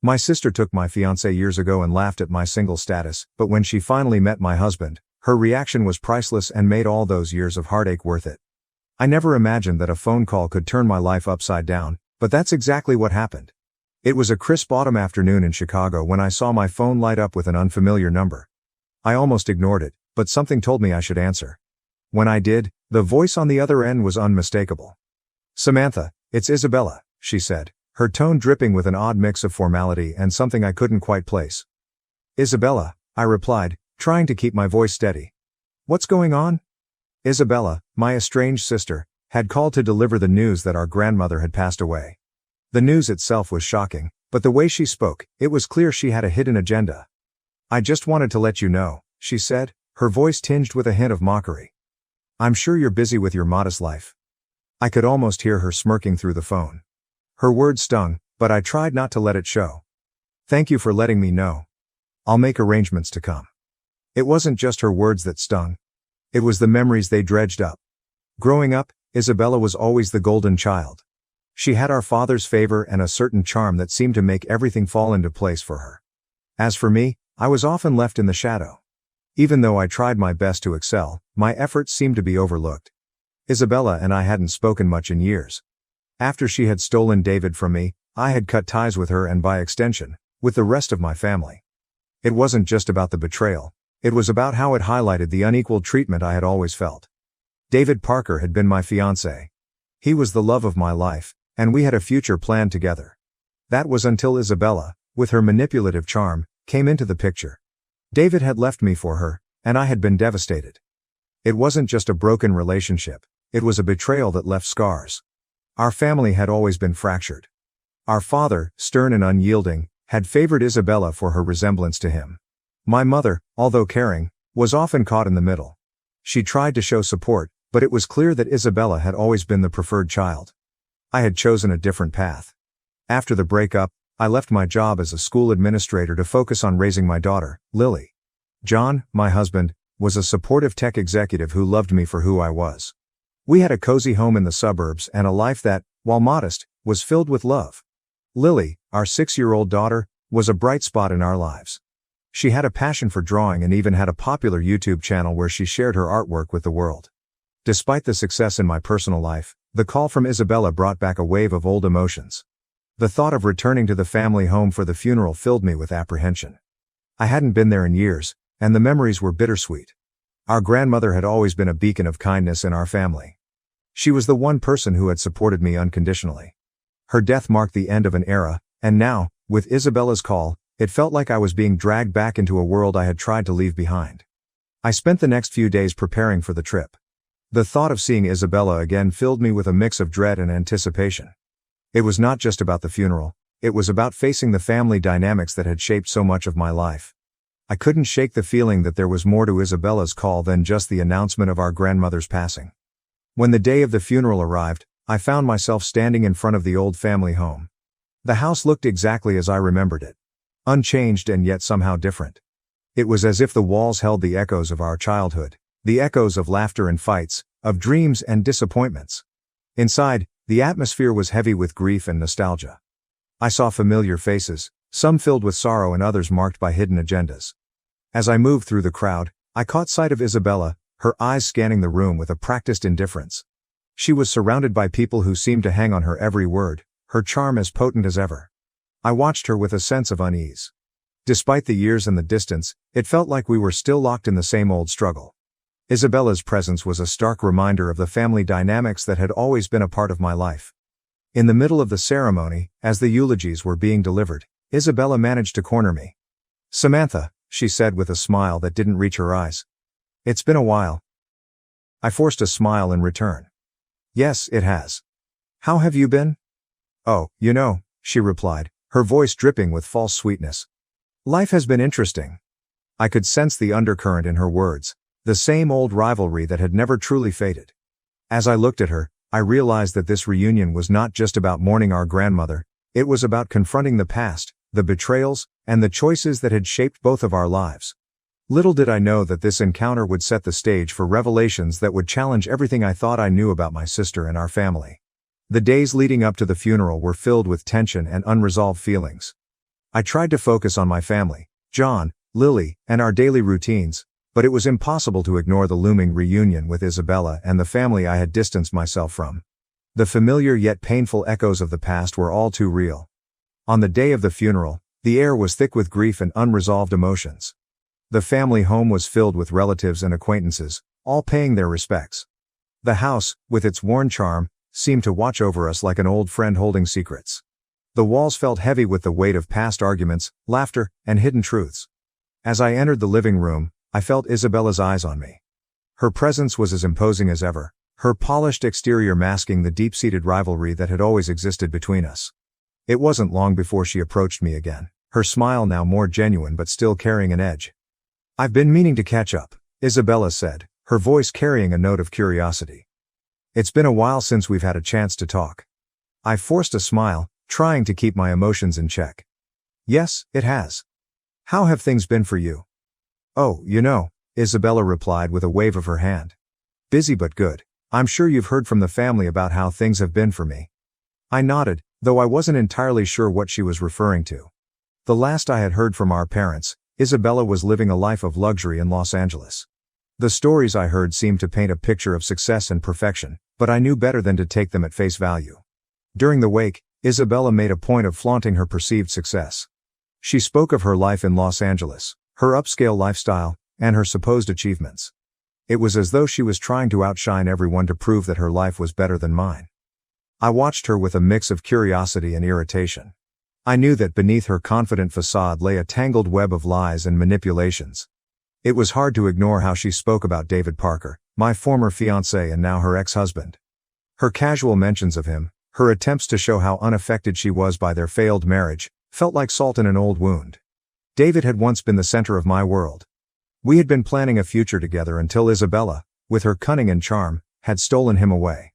My sister took my fiancé years ago and laughed at my single status, but when she finally met my husband, her reaction was priceless and made all those years of heartache worth it. I never imagined that a phone call could turn my life upside down, but that's exactly what happened. It was a crisp autumn afternoon in Chicago when I saw my phone light up with an unfamiliar number. I almost ignored it, but something told me I should answer. When I did, the voice on the other end was unmistakable. "Samantha, it's Isabella," she said, her tone dripping with an odd mix of formality and something I couldn't quite place. "Isabella," I replied, trying to keep my voice steady. "What's going on?" Isabella, my estranged sister, had called to deliver the news that our grandmother had passed away. The news itself was shocking, but the way she spoke, it was clear she had a hidden agenda. "I just wanted to let you know," she said, her voice tinged with a hint of mockery. "I'm sure you're busy with your modest life." I could almost hear her smirking through the phone. Her words stung, but I tried not to let it show. "Thank you for letting me know. I'll make arrangements to come." It wasn't just her words that stung. It was the memories they dredged up. Growing up, Isabella was always the golden child. She had our father's favor and a certain charm that seemed to make everything fall into place for her. As for me, I was often left in the shadow. Even though I tried my best to excel, my efforts seemed to be overlooked. Isabella and I hadn't spoken much in years. After she had stolen David from me, I had cut ties with her and by extension, with the rest of my family. It wasn't just about the betrayal, it was about how it highlighted the unequal treatment I had always felt. David Parker had been my fiancé. He was the love of my life, and we had a future planned together. That was until Isabella, with her manipulative charm, came into the picture. David had left me for her, and I had been devastated. It wasn't just a broken relationship, it was a betrayal that left scars. Our family had always been fractured. Our father, stern and unyielding, had favored Isabella for her resemblance to him. My mother, although caring, was often caught in the middle. She tried to show support, but it was clear that Isabella had always been the preferred child. I had chosen a different path. After the breakup, I left my job as a school administrator to focus on raising my daughter, Lily. John, my husband, was a supportive tech executive who loved me for who I was. We had a cozy home in the suburbs and a life that, while modest, was filled with love. Lily, our 6-year-old daughter, was a bright spot in our lives. She had a passion for drawing and even had a popular YouTube channel where she shared her artwork with the world. Despite the success in my personal life, the call from Isabella brought back a wave of old emotions. The thought of returning to the family home for the funeral filled me with apprehension. I hadn't been there in years, and the memories were bittersweet. Our grandmother had always been a beacon of kindness in our family. She was the one person who had supported me unconditionally. Her death marked the end of an era, and now, with Isabella's call, it felt like I was being dragged back into a world I had tried to leave behind. I spent the next few days preparing for the trip. The thought of seeing Isabella again filled me with a mix of dread and anticipation. It was not just about the funeral, it was about facing the family dynamics that had shaped so much of my life. I couldn't shake the feeling that there was more to Isabella's call than just the announcement of our grandmother's passing. When the day of the funeral arrived, I found myself standing in front of the old family home. The house looked exactly as I remembered it. Unchanged and yet somehow different. It was as if the walls held the echoes of our childhood, the echoes of laughter and fights, of dreams and disappointments. Inside, the atmosphere was heavy with grief and nostalgia. I saw familiar faces, some filled with sorrow and others marked by hidden agendas. As I moved through the crowd, I caught sight of Isabella, her eyes scanning the room with a practiced indifference. She was surrounded by people who seemed to hang on her every word, her charm as potent as ever. I watched her with a sense of unease. Despite the years and the distance, it felt like we were still locked in the same old struggle. Isabella's presence was a stark reminder of the family dynamics that had always been a part of my life. In the middle of the ceremony, as the eulogies were being delivered, Isabella managed to corner me. "Samantha," she said with a smile that didn't reach her eyes. "It's been a while." I forced a smile in return. "Yes, it has. How have you been?" "Oh, she replied, her voice dripping with false sweetness. "Life has been interesting." I could sense the undercurrent in her words, the same old rivalry that had never truly faded. As I looked at her, I realized that this reunion was not just about mourning our grandmother, it was about confronting the past, the betrayals, and the choices that had shaped both of our lives. Little did I know that this encounter would set the stage for revelations that would challenge everything I thought I knew about my sister and our family. The days leading up to the funeral were filled with tension and unresolved feelings. I tried to focus on my family, John, Lily, and our daily routines, but it was impossible to ignore the looming reunion with Isabella and the family I had distanced myself from. The familiar yet painful echoes of the past were all too real. On the day of the funeral, the air was thick with grief and unresolved emotions. The family home was filled with relatives and acquaintances, all paying their respects. The house, with its worn charm, seemed to watch over us like an old friend holding secrets. The walls felt heavy with the weight of past arguments, laughter, and hidden truths. As I entered the living room, I felt Isabella's eyes on me. Her presence was as imposing as ever, her polished exterior masking the deep-seated rivalry that had always existed between us. It wasn't long before she approached me again, her smile now more genuine but still carrying an edge. "I've been meaning to catch up," Isabella said, her voice carrying a note of curiosity. "It's been a while since we've had a chance to talk." I forced a smile, trying to keep my emotions in check. "Yes, it has. How have things been for you?" "Oh, Isabella replied with a wave of her hand. "Busy but good. I'm sure you've heard from the family about how things have been for me." I nodded, though I wasn't entirely sure what she was referring to. The last I had heard from our parents, Isabella was living a life of luxury in Los Angeles. The stories I heard seemed to paint a picture of success and perfection, but I knew better than to take them at face value. During the wake, Isabella made a point of flaunting her perceived success. She spoke of her life in Los Angeles, her upscale lifestyle, and her supposed achievements. It was as though she was trying to outshine everyone to prove that her life was better than mine. I watched her with a mix of curiosity and irritation. I knew that beneath her confident facade lay a tangled web of lies and manipulations. It was hard to ignore how she spoke about David Parker, my former fiancé and now her ex-husband. Her casual mentions of him, her attempts to show how unaffected she was by their failed marriage, felt like salt in an old wound. David had once been the center of my world. We had been planning a future together until Isabella, with her cunning and charm, had stolen him away.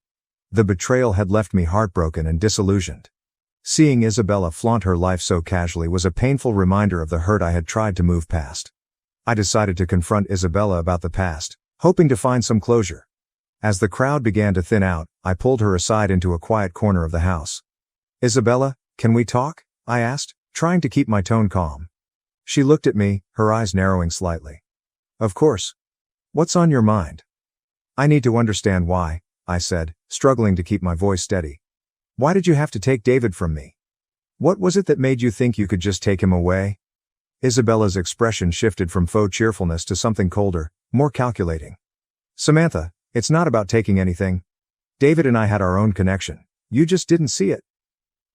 The betrayal had left me heartbroken and disillusioned. Seeing Isabella flaunt her life so casually was a painful reminder of the hurt I had tried to move past. I decided to confront Isabella about the past, hoping to find some closure. As the crowd began to thin out, I pulled her aside into a quiet corner of the house. "Isabella, can we talk?" I asked, trying to keep my tone calm. She looked at me, her eyes narrowing slightly. "Of course. What's on your mind?" "I need to understand why," I said, struggling to keep my voice steady. "Why did you have to take David from me? What was it that made you think you could just take him away?" Isabella's expression shifted from faux cheerfulness to something colder, more calculating. "Samantha, it's not about taking anything. David and I had our own connection. You just didn't see it."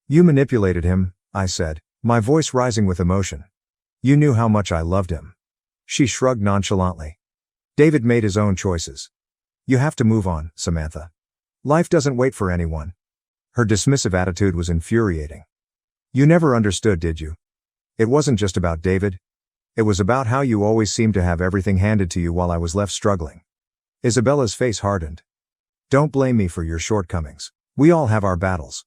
"You manipulated him," I said, my voice rising with emotion. "You knew how much I loved him." She shrugged nonchalantly. "David made his own choices. You have to move on, Samantha. Life doesn't wait for anyone." Her dismissive attitude was infuriating. "You never understood, did you? It wasn't just about David. It was about how you always seemed to have everything handed to you while I was left struggling." Isabella's face hardened. "Don't blame me for your shortcomings. We all have our battles.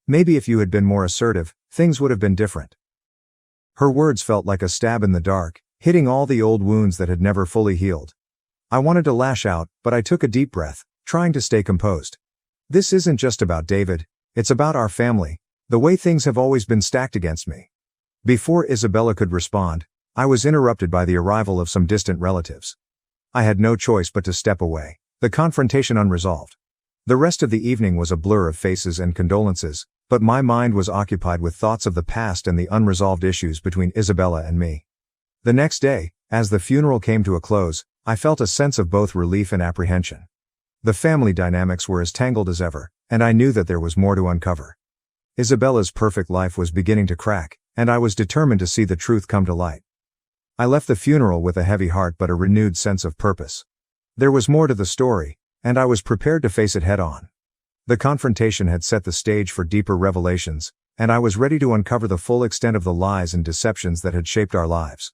Maybe if you had been more assertive, things would have been different." Her words felt like a stab in the dark, hitting all the old wounds that had never fully healed. I wanted to lash out, but I took a deep breath, trying to stay composed. "This isn't just about David, it's about our family, the way things have always been stacked against me." Before Isabella could respond, I was interrupted by the arrival of some distant relatives. I had no choice but to step away, the confrontation unresolved. The rest of the evening was a blur of faces and condolences, but my mind was occupied with thoughts of the past and the unresolved issues between Isabella and me. The next day, as the funeral came to a close, I felt a sense of both relief and apprehension. The family dynamics were as tangled as ever, and I knew that there was more to uncover. Isabella's perfect life was beginning to crack, and I was determined to see the truth come to light. I left the funeral with a heavy heart but a renewed sense of purpose. There was more to the story, and I was prepared to face it head-on. The confrontation had set the stage for deeper revelations, and I was ready to uncover the full extent of the lies and deceptions that had shaped our lives.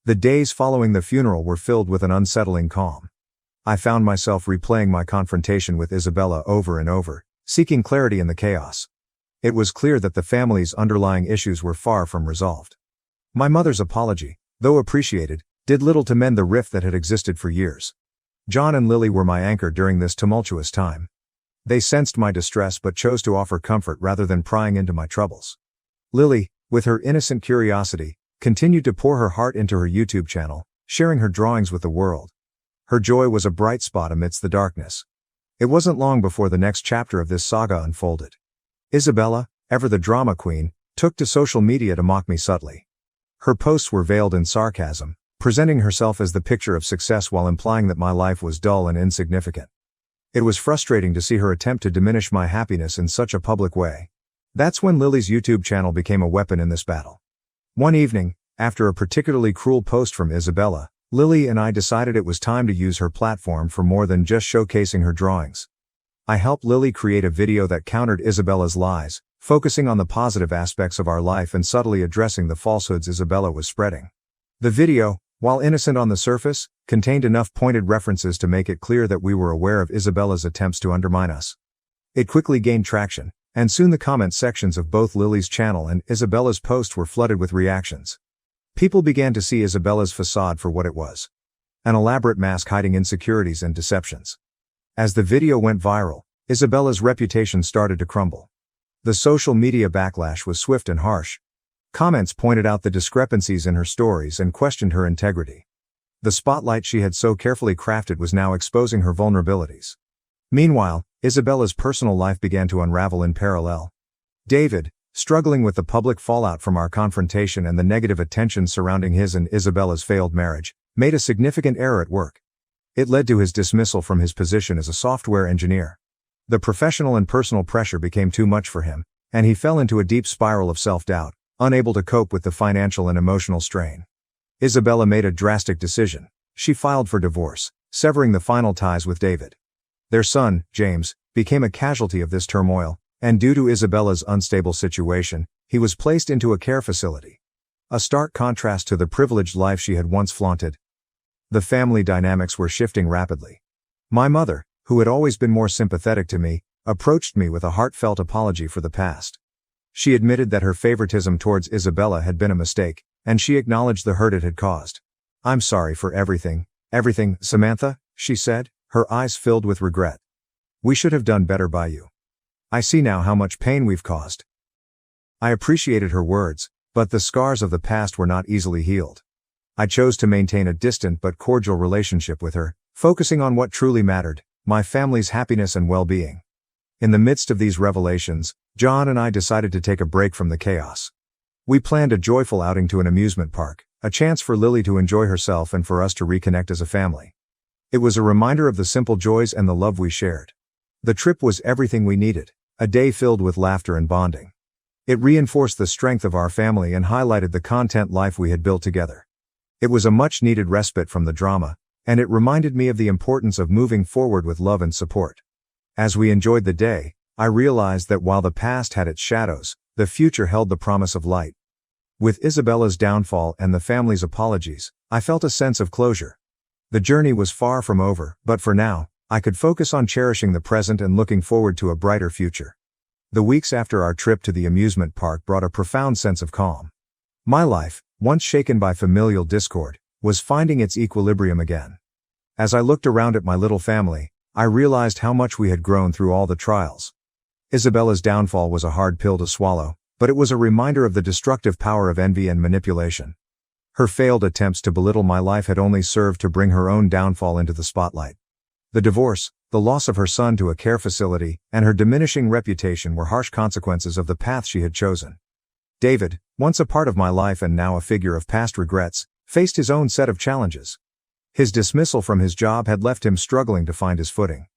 The days following the funeral were filled with an unsettling calm. I found myself replaying my confrontation with Isabella over and over, seeking clarity in the chaos. It was clear that the family's underlying issues were far from resolved. My mother's apology, though appreciated, did little to mend the rift that had existed for years. John and Lily were my anchor during this tumultuous time. They sensed my distress but chose to offer comfort rather than prying into my troubles. Lily, with her innocent curiosity, continued to pour her heart into her YouTube channel, sharing her drawings with the world. Her joy was a bright spot amidst the darkness. It wasn't long before the next chapter of this saga unfolded. Isabella, ever the drama queen, took to social media to mock me subtly. Her posts were veiled in sarcasm, presenting herself as the picture of success while implying that my life was dull and insignificant. It was frustrating to see her attempt to diminish my happiness in such a public way. That's when Lily's YouTube channel became a weapon in this battle. One evening, after a particularly cruel post from Isabella, Lily and I decided it was time to use her platform for more than just showcasing her drawings. I helped Lily create a video that countered Isabella's lies, focusing on the positive aspects of our life and subtly addressing the falsehoods Isabella was spreading. The video, while innocent on the surface, contained enough pointed references to make it clear that we were aware of Isabella's attempts to undermine us. It quickly gained traction, and soon the comment sections of both Lily's channel and Isabella's post were flooded with reactions. People began to see Isabella's facade for what it was: an elaborate mask hiding insecurities and deceptions. As the video went viral, Isabella's reputation started to crumble. The social media backlash was swift and harsh. Comments pointed out the discrepancies in her stories and questioned her integrity. The spotlight she had so carefully crafted was now exposing her vulnerabilities. Meanwhile, Isabella's personal life began to unravel in parallel. David, struggling with the public fallout from our confrontation and the negative attention surrounding his and Isabella's failed marriage, made a significant error at work. It led to his dismissal from his position as a software engineer. The professional and personal pressure became too much for him, and he fell into a deep spiral of self-doubt, unable to cope with the financial and emotional strain. Isabella made a drastic decision. She filed for divorce, severing the final ties with David. Their son, James, became a casualty of this turmoil, and due to Isabella's unstable situation, he was placed into a care facility. A stark contrast to the privileged life she had once flaunted. The family dynamics were shifting rapidly. My mother, who had always been more sympathetic to me, approached me with a heartfelt apology for the past. She admitted that her favoritism towards Isabella had been a mistake, and she acknowledged the hurt it had caused. "I'm sorry for everything, Samantha," she said, her eyes filled with regret. "We should have done better by you. I see now how much pain we've caused." I appreciated her words, but the scars of the past were not easily healed. I chose to maintain a distant but cordial relationship with her, focusing on what truly mattered: my family's happiness and well-being. In the midst of these revelations, John and I decided to take a break from the chaos. We planned a joyful outing to an amusement park, a chance for Lily to enjoy herself and for us to reconnect as a family. It was a reminder of the simple joys and the love we shared. The trip was everything we needed, a day filled with laughter and bonding. It reinforced the strength of our family and highlighted the content life we had built together. It was a much-needed respite from the drama, and it reminded me of the importance of moving forward with love and support. As we enjoyed the day, I realized that while the past had its shadows, the future held the promise of light. With Isabella's downfall and the family's apologies, I felt a sense of closure. The journey was far from over, but for now, I could focus on cherishing the present and looking forward to a brighter future. The weeks after our trip to the amusement park brought a profound sense of calm. My life, once shaken by familial discord, was finding its equilibrium again. As I looked around at my little family, I realized how much we had grown through all the trials. Isabella's downfall was a hard pill to swallow, but it was a reminder of the destructive power of envy and manipulation. Her failed attempts to belittle my life had only served to bring her own downfall into the spotlight. The divorce, the loss of her son to a care facility, and her diminishing reputation were harsh consequences of the path she had chosen. David, once a part of my life and now a figure of past regrets, faced his own set of challenges. His dismissal from his job had left him struggling to find his footing.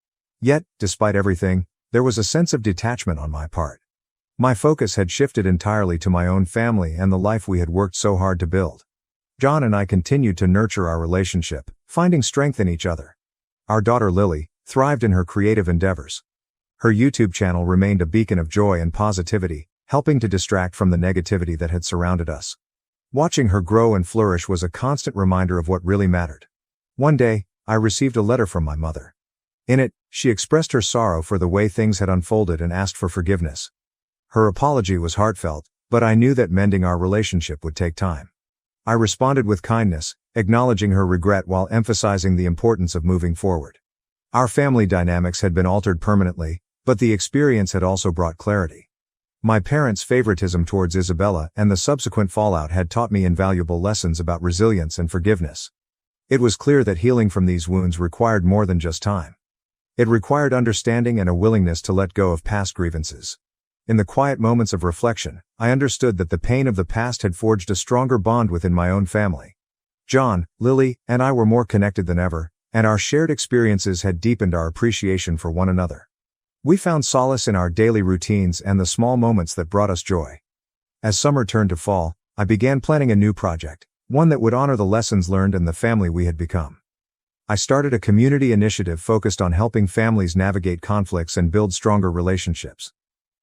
Yet, despite everything, there was a sense of detachment on my part. My focus had shifted entirely to my own family and the life we had worked so hard to build. John and I continued to nurture our relationship, finding strength in each other. Our daughter Lily thrived in her creative endeavors. Her YouTube channel remained a beacon of joy and positivity, helping to distract from the negativity that had surrounded us. Watching her grow and flourish was a constant reminder of what really mattered. One day, I received a letter from my mother. In it, she expressed her sorrow for the way things had unfolded and asked for forgiveness. Her apology was heartfelt, but I knew that mending our relationship would take time. I responded with kindness, acknowledging her regret while emphasizing the importance of moving forward. Our family dynamics had been altered permanently, but the experience had also brought clarity. My parents' favoritism towards Isabella and the subsequent fallout had taught me invaluable lessons about resilience and forgiveness. It was clear that healing from these wounds required more than just time. It required understanding and a willingness to let go of past grievances. In the quiet moments of reflection, I understood that the pain of the past had forged a stronger bond within my own family. John, Lily, and I were more connected than ever, and our shared experiences had deepened our appreciation for one another. We found solace in our daily routines and the small moments that brought us joy. As summer turned to fall, I began planning a new project, one that would honor the lessons learned and the family we had become. I started a community initiative focused on helping families navigate conflicts and build stronger relationships.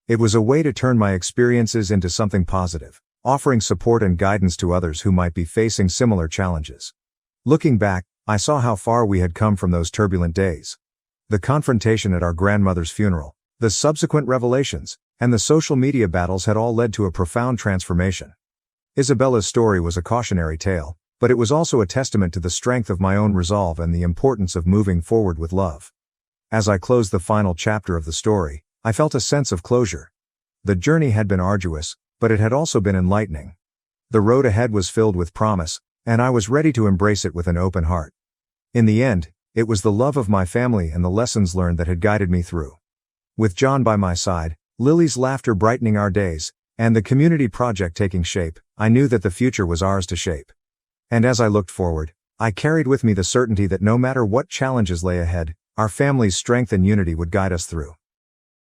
It was a way to turn my experiences into something positive, offering support and guidance to others who might be facing similar challenges. Looking back, I saw how far we had come from those turbulent days. The confrontation at our grandmother's funeral, the subsequent revelations, and the social media battles had all led to a profound transformation. Isabella's story was a cautionary tale, but it was also a testament to the strength of my own resolve and the importance of moving forward with love. As I closed the final chapter of the story, I felt a sense of closure. The journey had been arduous, but it had also been enlightening. The road ahead was filled with promise, and I was ready to embrace it with an open heart. In the end, it was the love of my family and the lessons learned that had guided me through. With John by my side, Lily's laughter brightening our days, and the community project taking shape, I knew that the future was ours to shape. And as I looked forward, I carried with me the certainty that no matter what challenges lay ahead, our family's strength and unity would guide us through.